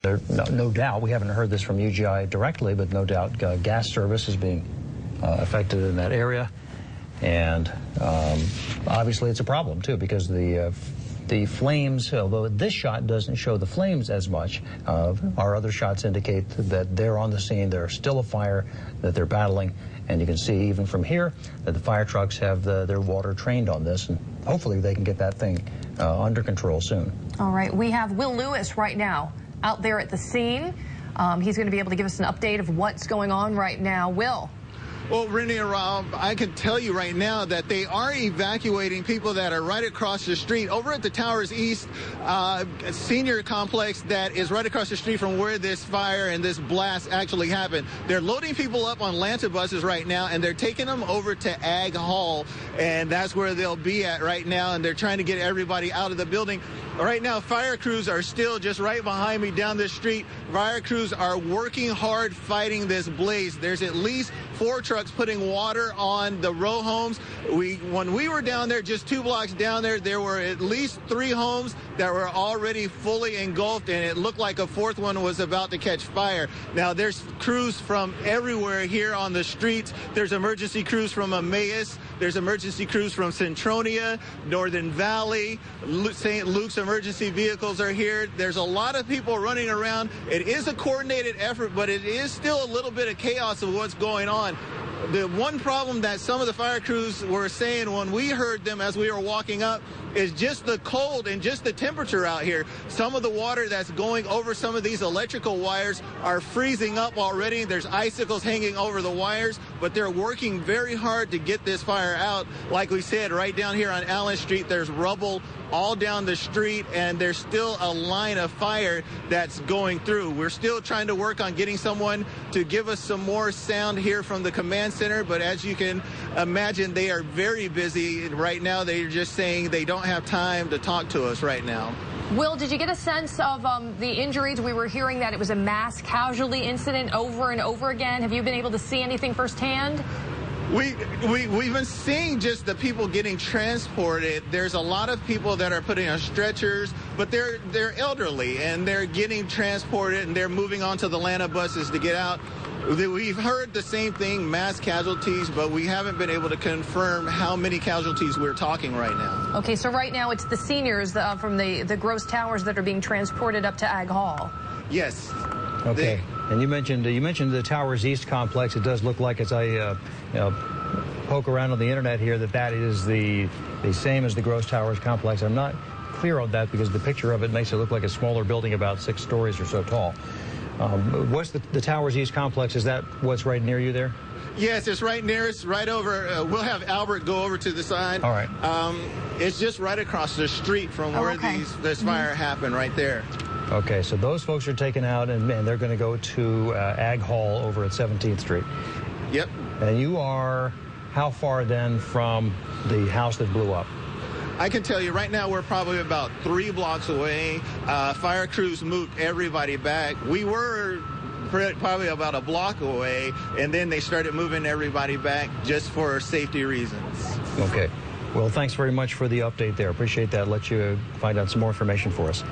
No doubt, we haven't heard this from UGI directly, but no doubt gas service is being affected in that area. And obviously it's a problem, too, because the flames, although this shot doesn't show the flames as much, our other shots indicate that they're on the scene, there's still a fire that they're battling, and you can see even from here that the fire trucks have their water trained on this, and hopefully they can get that thing under control soon. All right, we have Will Lewis right now out there at the scene. He's going to be able to give us an update of what's going on right now. Will? Well, Renee and Rob, I can tell you right now that they are evacuating people that are right across the street over at the Towers East senior complex that is right across the street from where this fire and this blast actually happened. They're loading people up on Lanta buses right now, and they're taking them over to Ag Hall, and that's where they'll be at right now, and they're trying to get everybody out of the building. Right now, fire crews are still just right behind me down this street. Fire crews are working hard fighting this blaze. There's at least 4 trucks putting water on the row homes. When we were down there, just 2 blocks down there, there were at least 3 homes that were already fully engulfed, and it looked like a 4th one was about to catch fire. Now, there's crews from everywhere here on the streets. There's emergency crews from Emmaus. There's emergency crews from Centronia, Northern Valley, St. Luke's emergency vehicles are here. There's a lot of people running around. It is a coordinated effort, but it is still a little bit of chaos of what's going on. The one problem that some of the fire crews were saying when we heard them as we were walking up is just the cold and just the temperature out here. Some of the water that's going over some of these electrical wires are freezing up already. There's icicles hanging over the wires, but they're working very hard to get this fire out. Like we said, right down here on Allen Street, there's rubble all down the street, and there's still a line of fire that's going through. We're still trying to work on getting someone to give us some more sound here from the command center, but as you can imagine, they are very busy right now. They're just saying they don't have time to talk to us right now. Will, did you get a sense of the injuries? We were hearing that it was a mass casualty incident over and over again. Have you been able to see anything firsthand? We've been seeing just the people getting transported. There's a lot of people that are putting on stretchers, but they're elderly, and they're getting transported, and they're moving onto the Lanta buses to get out. We've heard the same thing, mass casualties, but we haven't been able to confirm how many casualties we're talking right now. Okay, so right now it's the seniors from the Gross Towers that are being transported up to Ag Hall. Yes. Okay. And you mentioned the Towers East complex. It does look like, as I poke around on the internet here, that is the same as the Gross Towers complex. I'm not clear on that because the picture of it makes it look like a smaller building about 6 stories or so tall. What's the Towers East complex? Is that what's right near you there? Yes, it's right near us, right over. We'll have Albert go over to the side. All right. It's just right across the street from where this fire happened, right there. Okay, so those folks are taken out, and they're going to go to Ag Hall over at 17th Street. Yep. And you are how far then from the house that blew up? I can tell you right now we're probably about 3 blocks away. Fire crews moved everybody back. We were probably about a block away, and then they started moving everybody back just for safety reasons. Okay. Well, thanks very much for the update there. Appreciate that. Let you find out some more information for us.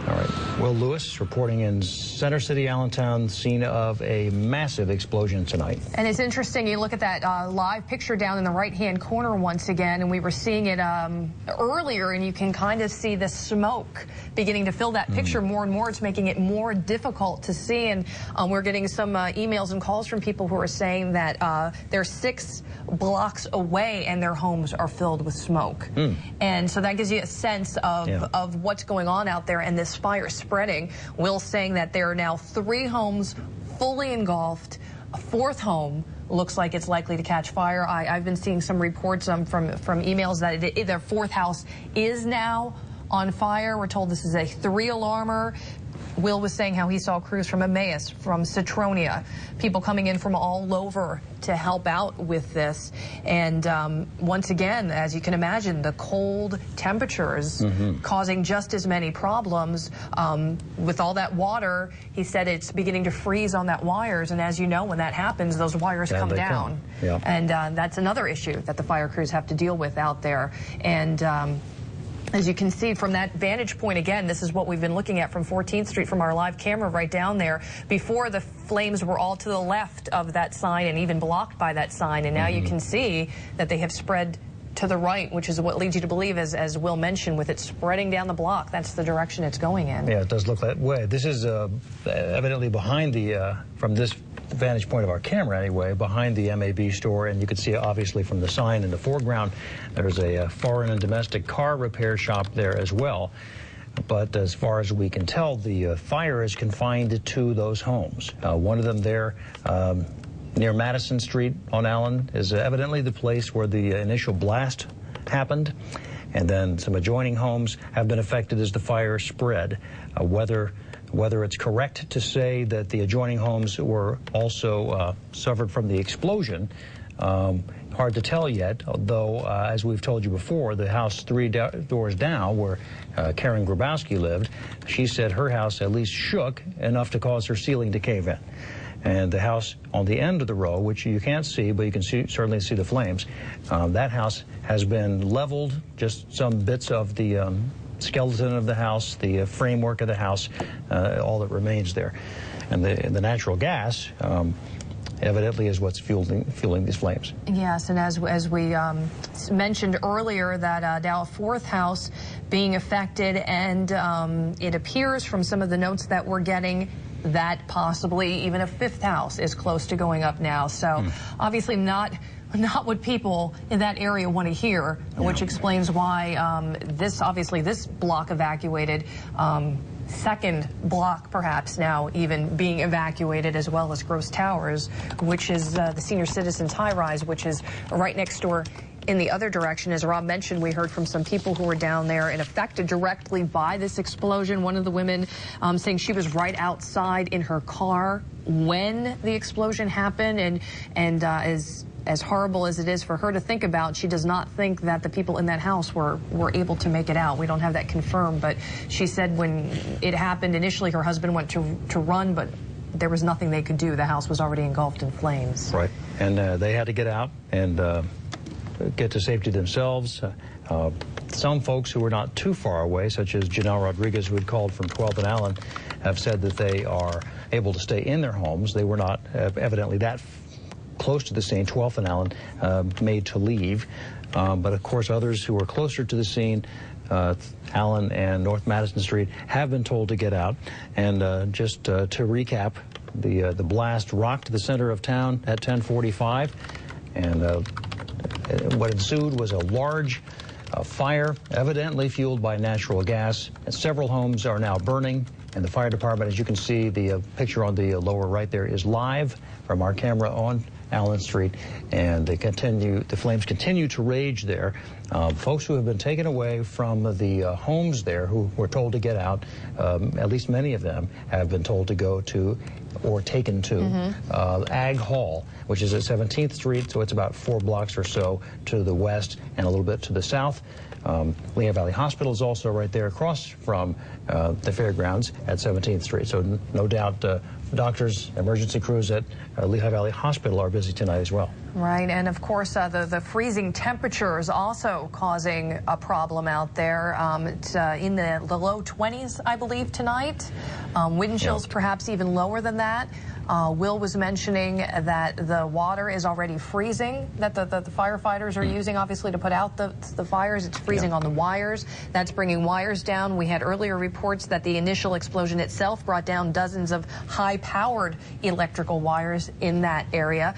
All right. Will Lewis reporting in Center City, Allentown, scene of a massive explosion tonight. And it's interesting, you look at that live picture down in the right-hand corner once again, and we were seeing it earlier, and you can kind of see the smoke beginning to fill that picture more and more. It's making it more difficult to see, and we're getting some emails and calls from people who are saying that they're 6 blocks away and their homes are filled with smoke. And so that gives you a sense of what's going on out there, and this fire spreading. Will's saying that there are now 3 homes fully engulfed. A 4th home looks like it's likely to catch fire. I've been seeing some reports from emails that their 4th house is now on fire. We're told this is a 3-alarmer. Will was saying how he saw crews from Emmaus, from Centronia, people coming in from all over to help out with this. And once again, as you can imagine, the cold temperatures causing just as many problems. With all that water, he said it's beginning to freeze on that wires. And as you know, when that happens, those wires come down. And that's another issue that the fire crews have to deal with out there. And As you can see from that vantage point, again, this is what we've been looking at from 14th Street from our live camera right down there. Before, the flames were all to the left of that sign and even blocked by that sign. And now you can see that they have spread to the right, which is what leads you to believe, as Will mentioned, with it spreading down the block, that's the direction it's going in. Yeah, it does look that way. This is evidently behind the, from this vantage point of our camera anyway, behind the MAB store, and you can see obviously from the sign in the foreground, there's a foreign and domestic car repair shop there as well. But as far as we can tell, the fire is confined to those homes. One of them there, near Madison Street on Allen, is evidently the place where the initial blast happened, and then some adjoining homes have been affected as the fire spread. Whether it's correct to say that the adjoining homes were also suffered from the explosion, hard to tell yet, though, as we've told you before, the house three doors down, where Karen Grabowski lived, she said her house at least shook enough to cause her ceiling to cave in. And the house on the end of the row, which you can't see, but you can certainly see the flames, that house has been leveled, just some bits of the skeleton of the house, the framework of the house, all that remains there. And the natural gas evidently is what's fueling these flames. Yes, and as we mentioned earlier, that Dow fourth house being affected, and it appears from some of the notes that we're getting that possibly even a fifth house is close to going up now. So obviously not what people in that area want to hear, which explains why this block evacuated. Second block perhaps now even being evacuated, as well as Gross Towers, which is the senior citizens high-rise, which is right next door in the other direction. As Rob mentioned, we heard from some people who were down there and affected directly by this explosion. One of the women saying she was right outside in her car when the explosion happened, and as horrible as it is for her to think about, she does not think that the people in that house were able to make it out. We don't have that confirmed, but she said when it happened initially, her husband went to run, but there was nothing they could do. The house was already engulfed in flames. Right, and they had to get out and get to safety themselves. Some folks who were not too far away, such as Janelle Rodriguez, who had called from 12th and Allen, have said that they are able to stay in their homes. They were not evidently that close to the scene. 12th and Allen made to leave. But of course, others who are closer to the scene, Allen and North Madison Street, have been told to get out. And just to recap, the blast rocked the center of town at 10:45, and what ensued was a large fire, evidently fueled by natural gas. And several homes are now burning, and the fire department, as you can see, the picture on the lower right there is live from our camera on Allen Street, and the flames continue to rage there. Folks who have been taken away from the homes there, who were told to get out, at least many of them have been told to go to or taken to Ag Hall, which is at 17th Street, so it's about 4 blocks or so to the west and a little bit to the south. Lehigh Valley Hospital is also right there across from the fairgrounds at 17th Street, so no doubt doctors, emergency crews at Lehigh Valley Hospital are busy tonight as well. Right, and of course the freezing temperature is also causing a problem out there. It's in the low 20s, I believe, tonight. Wind chills perhaps even lower than that. Will was mentioning that the water is already freezing, that the firefighters are using, obviously, to put out the fires. It's freezing on the wires. That's bringing wires down. We had earlier reports that the initial explosion itself brought down dozens of high-powered electrical wires in that area.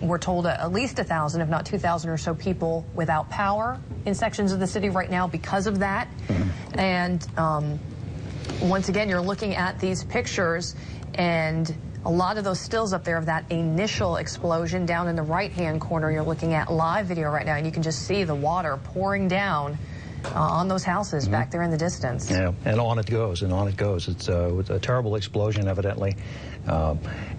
We're told at least 1,000, if not 2,000 or so people without power in sections of the city right now because of that. And once again, you're looking at these pictures, and a lot of those stills up there of that initial explosion. Down in the right-hand corner, you're looking at live video right now, and you can just see the water pouring down on those houses back there in the distance. Yeah, and on it goes, and on it goes. It's a terrible explosion, evidently.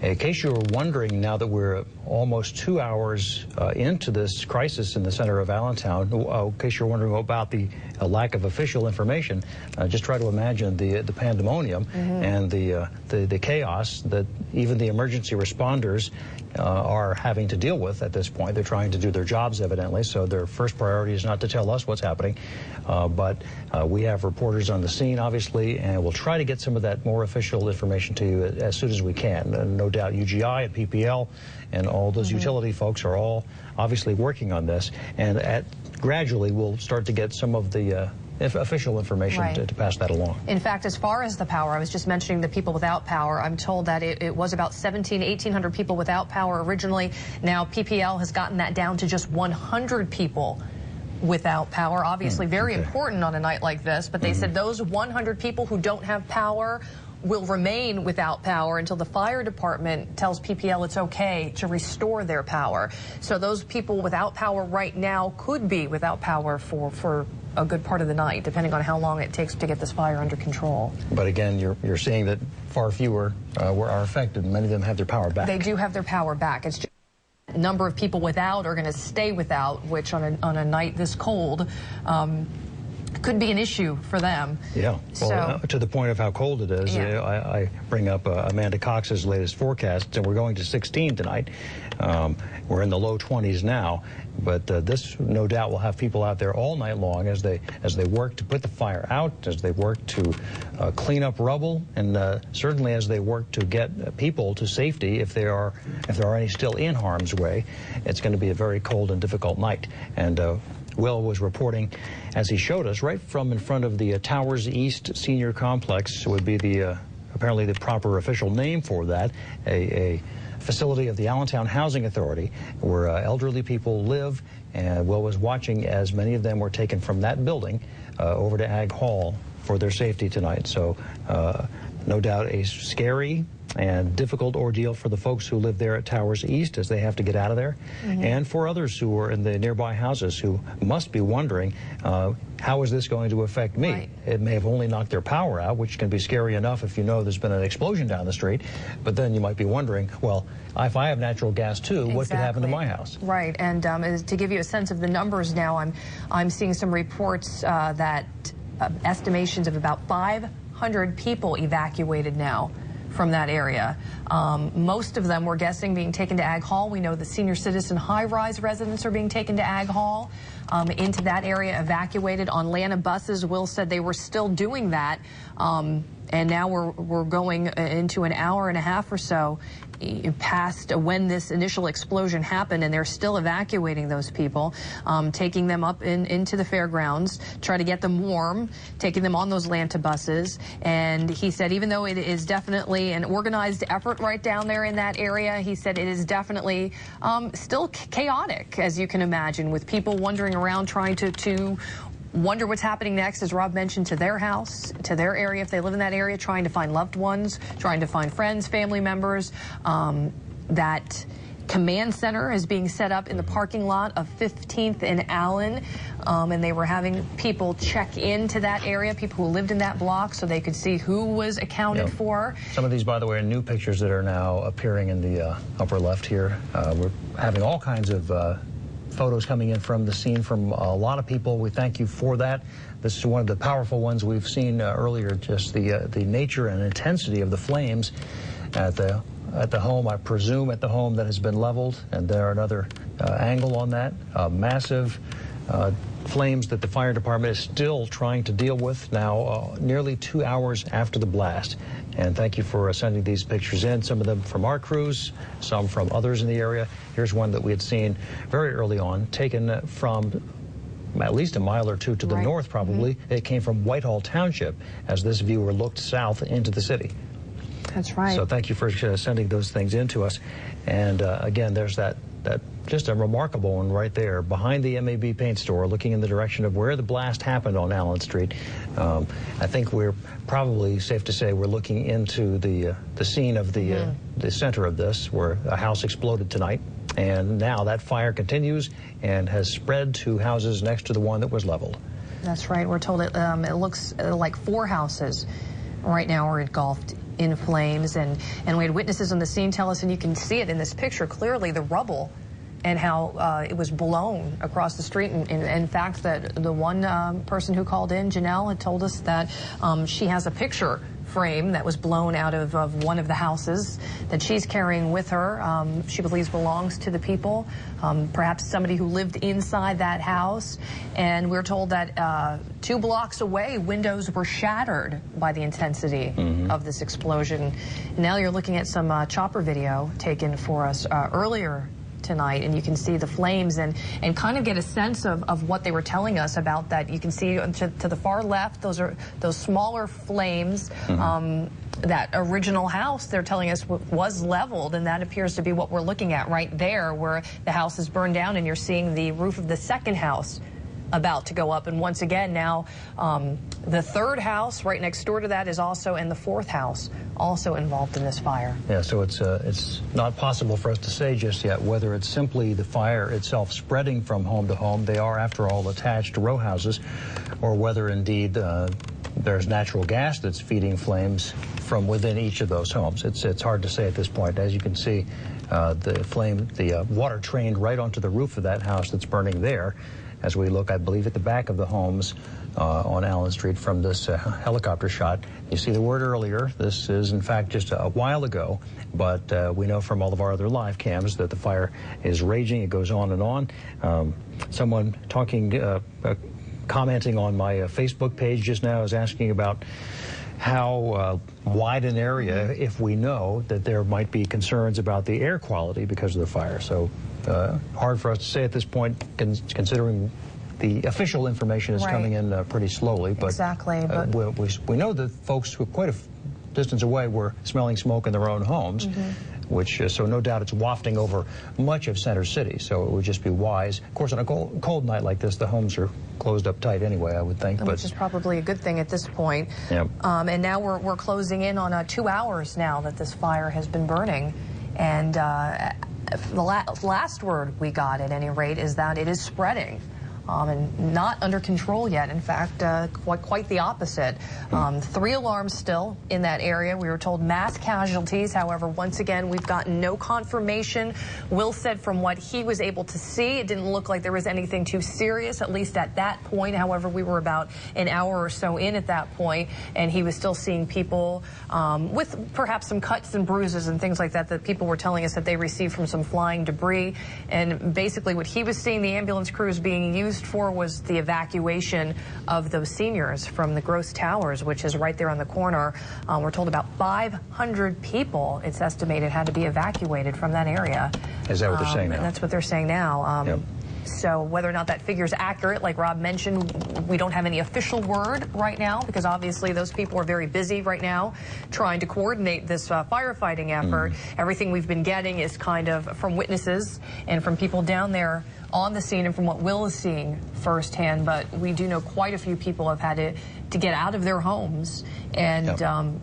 In case you were wondering, now that we're almost 2 hours into this crisis in the center of Allentown, in case you're wondering about the lack of official information, just try to imagine the pandemonium and the chaos that even the emergency responders are having to deal with at this point. They're trying to do their jobs, evidently, so their first priority is not to tell us what's happening, but we have reporters on the scene, obviously, and we'll try to get some of that more official information to you as soon as we can. No doubt UGI and PPL and all those utility folks are all obviously working on this, and gradually we'll start to get some of the official information to pass that along. In fact, as far as the power, I was just mentioning the people without power. I'm told that it was about 1,800 people without power originally. Now PPL has gotten that down to just 100 people without power. Obviously very important on a night like this, but they said those 100 people who don't have power will remain without power until the fire department tells PPL it's okay to restore their power. So those people without power right now could be without power for a good part of the night, depending on how long it takes to get this fire under control. But again, you're seeing that far fewer are affected. Many of them have their power back. They do have their power back. It's just a number of people without are going to stay without, which on a night this cold could be an issue for them. Yeah, well, to the point of how cold it is, I bring up Amanda Cox's latest forecast, and we're going to 16 tonight. We're in the low 20s now, but this no doubt will have people out there all night long as they work to put the fire out, as they work to clean up rubble, and certainly as they work to get people to safety if there are any still in harm's way. It's going to be a very cold and difficult night. And Will was reporting, as he showed us, right from in front of the Towers East Senior Complex, would be the apparently the proper official name for that, a facility of the Allentown Housing Authority, where elderly people live. And Will was watching as many of them were taken from that building over to Ag Hall for their safety tonight. So no doubt a scary and difficult ordeal for the folks who live there at Towers East as they have to get out of there, and for others who are in the nearby houses who must be wondering, how is this going to affect me? Right. It may have only knocked their power out, which can be scary enough if you know there's been an explosion down the street, but then you might be wondering, well, if I have natural gas too, what could happen to my house? Right, and to give you a sense of the numbers now, I'm seeing some reports that estimations of about 500 people evacuated now from that area. Most of them, we're guessing, being taken to Ag Hall. We know the senior citizen high-rise residents are being taken to Ag Hall, into that area, evacuated on Lana buses. Will said they were still doing that, and now we're going into an hour and a half or so past when this initial explosion happened, and they're still evacuating those people, taking them up into the fairgrounds, try to get them warm, taking them on those Lanta buses. And he said even though it is definitely an organized effort right down there in that area, he said it is definitely still chaotic, as you can imagine, with people wandering around trying to wonder what's happening next, as Rob mentioned, to their house, to their area, if they live in that area, trying to find loved ones, trying to find friends, family members. That command center is being set up in the parking lot of 15th and Allen, and they were having people check into that area, people who lived in that block, so they could see who was accounted for. Some of these, by the way, are new pictures that are now appearing in the upper left here. We're having all kinds of photos coming in from the scene from a lot of people. We thank you for that. This is one of the powerful ones we've seen earlier, just the nature and intensity of the flames at the home, I presume at the home that has been leveled, and there another angle on that. Massive flames that the fire department is still trying to deal with now, nearly 2 hours after the blast. And thank you for sending these pictures in, some of them from our crews, some from others in the area. Here's one that we had seen very early on, taken from at least a mile or two to the north, probably. It came from Whitehall Township as this viewer looked south into the city. That's right. So thank you for sending those things in to us. And again, there's that just a remarkable one right there behind the MAB paint store, looking in the direction of where the blast happened on Allen Street. I think we're probably safe to say we're looking into the scene of the center of this, where a house exploded tonight. And now that fire continues and has spread to houses next to the one that was leveled. That's right. We're told it looks like 4 houses right now are engulfed in flames, and we had witnesses on the scene tell us, and you can see it in this picture clearly, the rubble and how it was blown across the street. And in fact, that the one person who called in, Janelle, had told us that she has a picture frame that was blown out of one of the houses that she's carrying with her. She believes belongs to the people, perhaps somebody who lived inside that house. And we're told that 2 blocks away, windows were shattered by the intensity of this explosion. Now you're looking at some chopper video taken for us earlier tonight, and you can see the flames and kind of get a sense of what they were telling us about that. You can see to the far left, those are those smaller flames. That original house, they're telling us, was leveled, and that appears to be what we're looking at right there, where the house is burned down, and you're seeing the roof of the second house about to go up. And once again, now the third house right next door to that is also, and the fourth house also involved in this fire. Yeah, so it's not possible for us to say just yet whether it's simply the fire itself spreading from home to home. They are, after all, attached row houses, or whether indeed there's natural gas that's feeding flames from within each of those homes. It's hard to say at this point. As you can see, the water trained right onto the roof of that house that's burning there. As we look, I believe, at the back of the homes on Allen Street from this helicopter shot. You see the word earlier. This is, in fact, just a while ago, but we know from all of our other live cams that the fire is raging. It goes on and on. Someone commenting on my Facebook page just now is asking about how wide an area, if we know that there might be concerns about the air quality because of the fire. So hard for us to say at this point, considering the official information is coming in pretty slowly. But exactly. We know that folks who are quite a distance away were smelling smoke in their own homes. Which, so no doubt it's wafting over much of Center City, so it would just be wise. Of course, on a cold night like this, the homes are closed up tight anyway, I would think. Which is probably a good thing at this point. Yep. And now we're closing in on 2 hours now that this fire has been burning. And the last word we got, at any rate, is that it is spreading. And not under control yet. In fact, quite the opposite. 3 alarms still in that area. We were told mass casualties. However, once again, we've gotten no confirmation. Will said from what he was able to see, it didn't look like there was anything too serious, at least at that point. However, we were about an hour or so in at that point, and he was still seeing people with perhaps some cuts and bruises and things like that that people were telling us that they received from some flying debris. And basically what he was seeing the ambulance crews being used for was the evacuation of those seniors from the Gross Towers, which is right there on the corner. We're told about 500 people, it's estimated, had to be evacuated from that area. Is that what they're saying now? That's what they're saying now. Yep. So whether or not that figure is accurate, like Rob mentioned, we don't have any official word right now, because obviously those people are very busy right now trying to coordinate this firefighting effort. Everything we've been getting is kind of from witnesses and from people down there on the scene and from what Will is seeing firsthand. But we do know quite a few people have had to get out of their homes and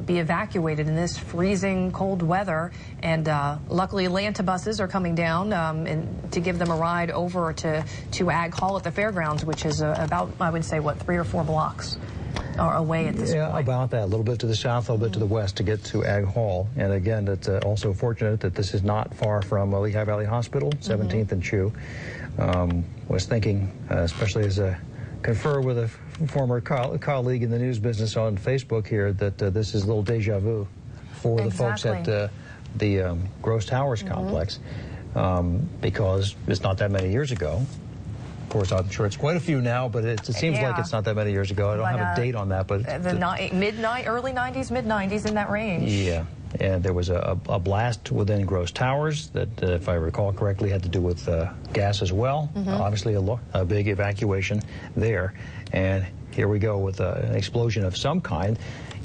be evacuated in this freezing cold weather. And luckily Atlanta buses are coming down and to give them a ride over to Ag Hall at the fairgrounds, which is about, I would say, what, 3 or 4 blocks away at this point. Yeah, about that. A little bit to the south, a little bit to the west to get to Ag Hall. And again, it's also fortunate that this is not far from Lehigh Valley Hospital, 17th and Chew. Was thinking, especially as I confer with a former colleague in the news business on Facebook here, that this is a little deja vu for the folks at the Gross Towers complex, because it's not that many years ago. Of course, I'm sure it's quite a few now, but it seems like it's not that many years ago. I don't have a date on that, but early 90s, mid 90s, in that range. Yeah. And there was a blast within Gross Towers that, if I recall correctly, had to do with gas as well. Obviously, a big evacuation there. And here we go with an explosion of some kind.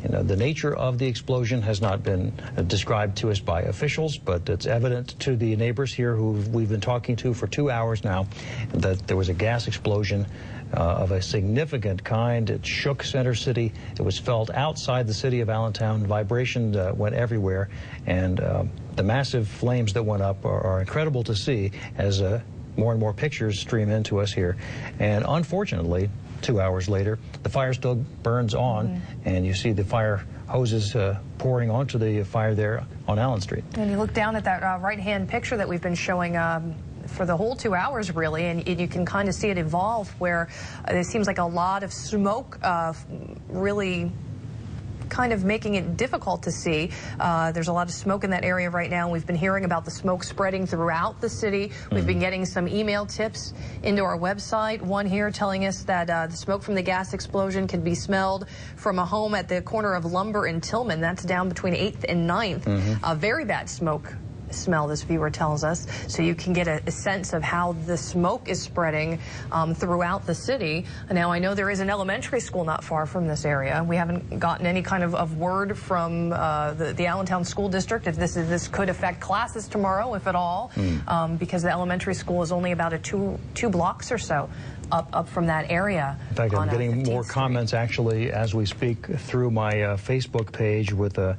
You know, the nature of the explosion has not been described to us by officials, but it's evident to the neighbors here who we've been talking to for 2 hours now that there was a gas explosion of a significant kind. It shook Center City. It was felt outside the city of Allentown. Vibration went everywhere, and the massive flames that went up are incredible to see as more and more pictures stream into us here. And unfortunately, 2 hours later, the fire still burns on, and you see the fire hoses pouring onto the fire there on Allen Street. And you look down at that right-hand picture that we've been showing for the whole 2 hours, really, and you can kind of see it evolve, where it seems like a lot of smoke really kind of making it difficult to see. There's a lot of smoke in that area right now. We've been hearing about the smoke spreading throughout the city. We've been getting some email tips into our website. One here telling us that the smoke from the gas explosion can be smelled from a home at the corner of Lumber and Tillman. That's down between 8th and 9th. A very bad smoke smell, this viewer tells us, so you can get a sense of how the smoke is spreading throughout the city. Now, I know there is an elementary school not far from this area. We haven't gotten any kind of word from the Allentown School District if this could affect classes tomorrow, if at all, because the elementary school is only about two blocks or so up from that area. In fact, I'm getting more comments actually as we speak through my Facebook page with a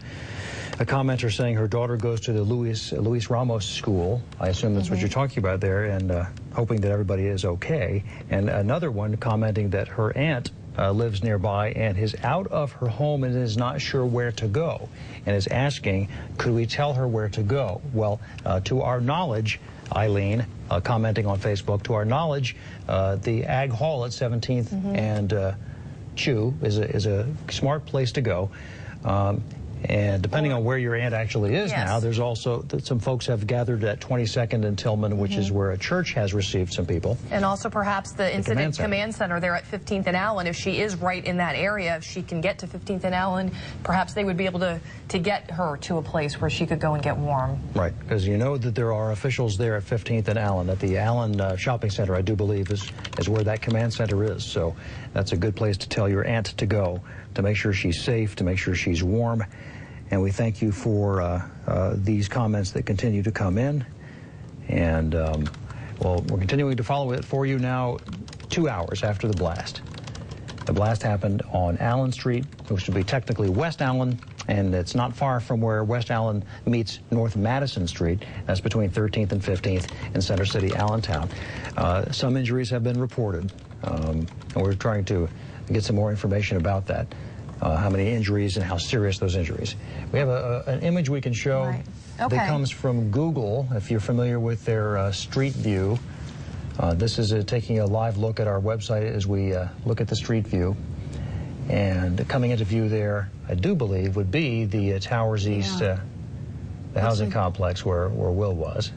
commenter saying her daughter goes to the Luis Ramos School. I assume that's what you're talking about there, and hoping that everybody is okay. And another one commenting that her aunt lives nearby and is out of her home and is not sure where to go, and is asking, could we tell her where to go? Well, to our knowledge, Eileen, commenting on Facebook, to our knowledge, the Ag Hall at 17th and Chew is a smart place to go. And depending on where your aunt actually is now, there's also some folks have gathered at 22nd and Tillman, which is where a church has received some people. And also perhaps the Incident Command Center there at 15th and Allen. If she is right in that area, if she can get to 15th and Allen, perhaps they would be able to get her to a place where she could go and get warm. Right, because you know that there are officials there at 15th and Allen. At the Allen Shopping Center, I do believe, is where that command center is. So that's a good place to tell your aunt to go, to make sure she's safe, to make sure she's warm. And we thank you for these comments that continue to come in. And, well, we're continuing to follow it for you now 2 hours after the blast. The blast happened on Allen Street, which would be technically West Allen, and it's not far from where West Allen meets North Madison Street. That's between 13th and 15th in Center City, Allentown. Some injuries have been reported, and we're trying to get some more information about that. How many injuries and how serious those injuries. We have an image we can show that comes from Google, if you're familiar with their Street View. This is taking a live look at our website as we look at the Street View. And coming into view there, I do believe, would be the Towers East, the housing complex where Will was.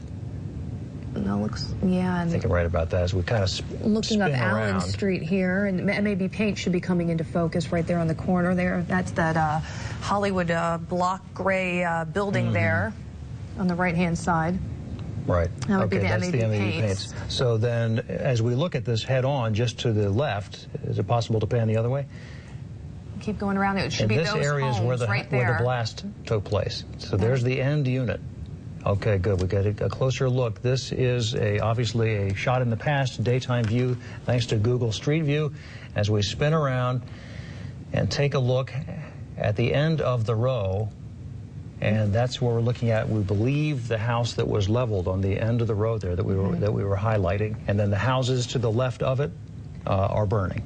No, looks, yeah. I think I'm right about that as we kind of looking up Allen Street here, and maybe paint should be coming into focus right there on the corner there. That's that Hollywood block gray building there on the right-hand side. Right. That would be the that's MAB the MAB paints. So then, as we look at this head-on, just to the left, is it possible to pan the other way? Keep going around. It should be those this area is where the blast took place. So there's the end unit. Okay, good. We got a closer look. This is obviously a shot in the past, daytime view, thanks to Google Street View. As we spin around and take a look at the end of the row, and that's where we're looking at, we believe, the house that was leveled on the end of the row there that we were highlighting, and then the houses to the left of it are burning.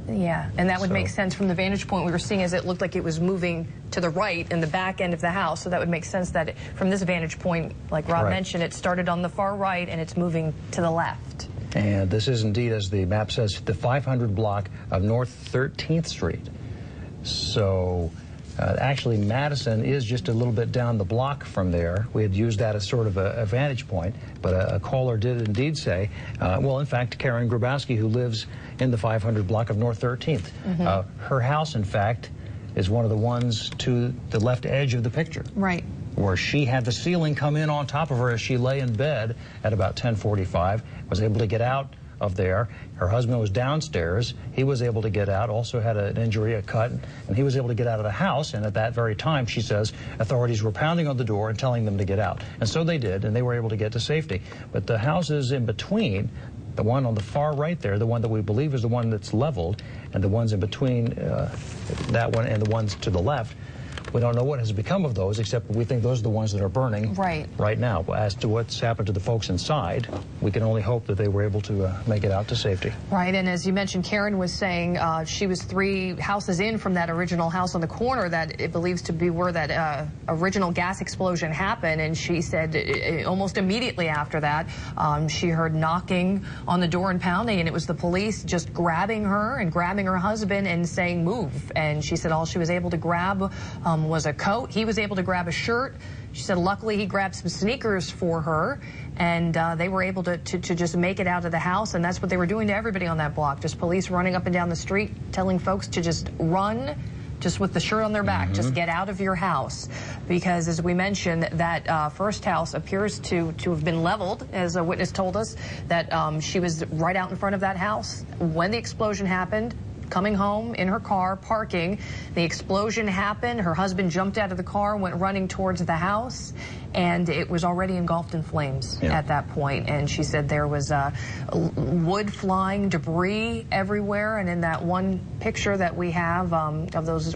Yeah, and that would make sense from the vantage point we were seeing, as it looked like it was moving to the right in the back end of the house. So that would make sense that from this vantage point, like Rob mentioned, it started on the far right and it's moving to the left. And this is indeed, as the map says, the 500 block of North 13th Street. So actually Madison is just a little bit down the block from there. We had used that as sort of a vantage point, but a caller did indeed say, well, in fact, Karen Grabowski, who lives in the 500 block of North 13th. Her house, in fact, is one of the ones to the left edge of the picture. Right. Where she had the ceiling come in on top of her as she lay in bed at about 10:45, was able to get out of there. Her husband was downstairs. He was able to get out, also had an injury, a cut, and he was able to get out of the house. And at that very time, she says, authorities were pounding on the door and telling them to get out. And so they did, and they were able to get to safety. But the houses in between, the one on the far right there, the one that we believe is the one that's leveled, and the ones in between that one and the ones to the left, We don't know what has become of those, except we think those are the ones that are burning right now. As to what's happened to the folks inside, we can only hope that they were able to make it out to safety. Right, and as you mentioned, Karen was saying she was 3 houses in from that original house on the corner that it believes to be where that original gas explosion happened, and she said almost immediately after that she heard knocking on the door and pounding, and it was the police just grabbing her and grabbing her husband and saying move. And she said all she was able to grab was a coat. He was able to grab a shirt. She said luckily he grabbed some sneakers for her, and they were able to just make it out of the house. And that's what they were doing to everybody on that block, just police running up and down the street telling folks to just run, just with the shirt on their back, just get out of your house. Because as we mentioned, that first house appears to have been leveled, as a witness told us, that she was right out in front of that house when the explosion happened, coming home in her car, parking. The explosion happened. Her husband jumped out of the car, went running towards the house, and it was already engulfed in flames at that point. And she said there was wood flying, debris everywhere. And in that one picture that we have of those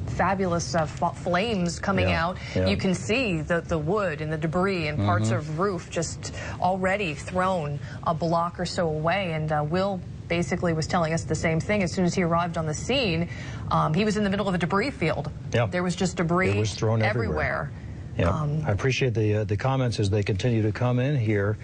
fabulous flames coming out, you can see the wood and the debris and parts of roof just already thrown a block or so away. And Will basically was telling us the same thing. As soon as he arrived on the scene, he was in the middle of a debris field. There was just debris was thrown everywhere. I appreciate the comments as they continue to come in here.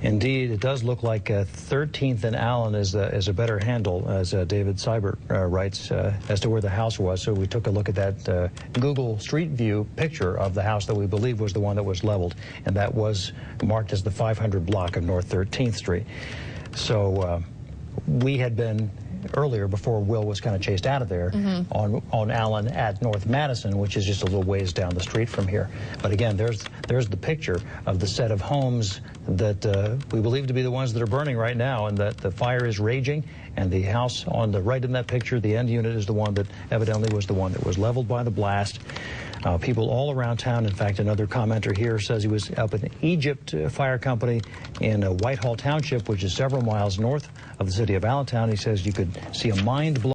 Indeed, it does look like 13th and Allen is a better handle, as David Seibert writes, as to where the house was. So we took a look at that Google Street View picture of the house that we believe was the one that was leveled, and that was marked as the 500 block of North 13th Street. So we had been earlier, before Will was kind of chased out of there, on Allen at North Madison, which is just a little ways down the street from here. But again, there's the picture of the set of homes that we believe to be the ones that are burning right now, and that the fire is raging. And the house on the right in that picture, the end unit, is the one that evidently was the one that was leveled by the blast. People all around town. In fact, another commenter here says he was up in Egypt Fire Company in Whitehall Township, which is several miles north of the city of Allentown. He says you could see a mind-blowing